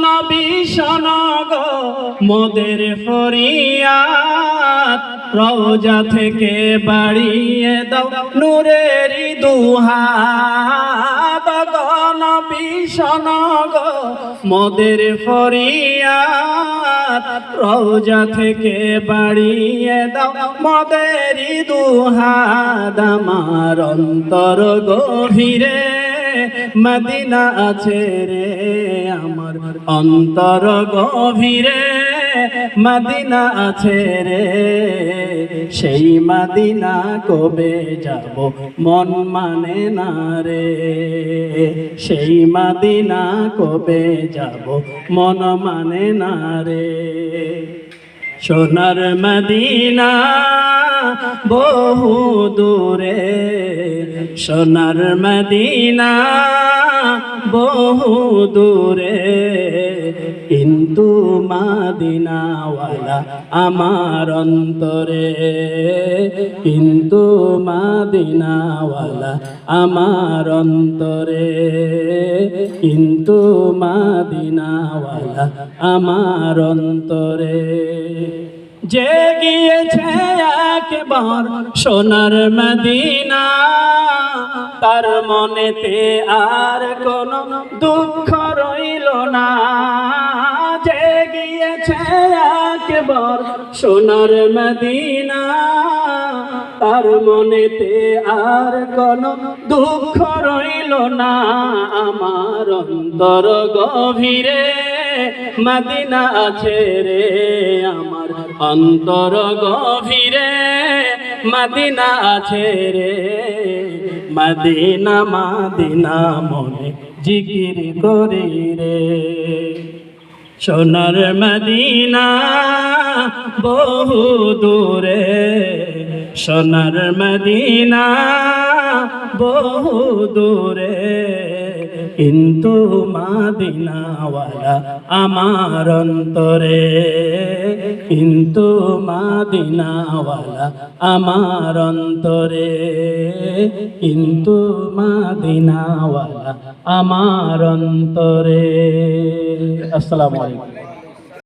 নবী শোনগ মোদের ফরিয়াদ, রওজা থেকে বাড়িয়ে দাও নূরেরি দুহাত। নবী শোনগ মোদের ফরিয়াদ, রওজা থেকে বাড়িয়ে দাও মোদেরি দুহাত। আমার অন্তর গভীরে মদিনা আছে রে, আমার অন্তর গভীরে মদিনা আছে রে। সেই মদিনা কবে যাব মন মানে না রে, সেই মদিনা কবে যাব মন মানে না রে। সোনার মদিনা বহু দূরে, সোনার মদিনা বহু দূরে, কিন্তু মদিনাওয়ালা আমার অন্তরে, কিন্তু মদিনাওয়ালা আমার অন্তরে, কিন্তু মদিনাওয়ালা আমার অন্তরে। যে গিয়েছে একবার সোনার মদিনা, তার মনেতে আর কোনো দুঃখ রইল না। যে গিয়েছে একবার সোনার মদিনা, তার মনেতে আর কোনো দুঃখ রইল না। আমার অন্তর গভীরে মদিনা আছে রে, আমার অন্তর গভীরে মদিনা আছে রে। মদিনা মদিনা মনে জিকির করি রে। সোনার মদিনা বহু দূরে, সোনার মদিনা বহু দূরে, কিন্তু মদিনাওয়ালা আমার অন্তরে, কিন্তু মদিনাওয়ালা আমার অন্তরে, কিন্তু মদিনাওয়ালা আমার অন্তরে। আসসালামু আলাইকুম।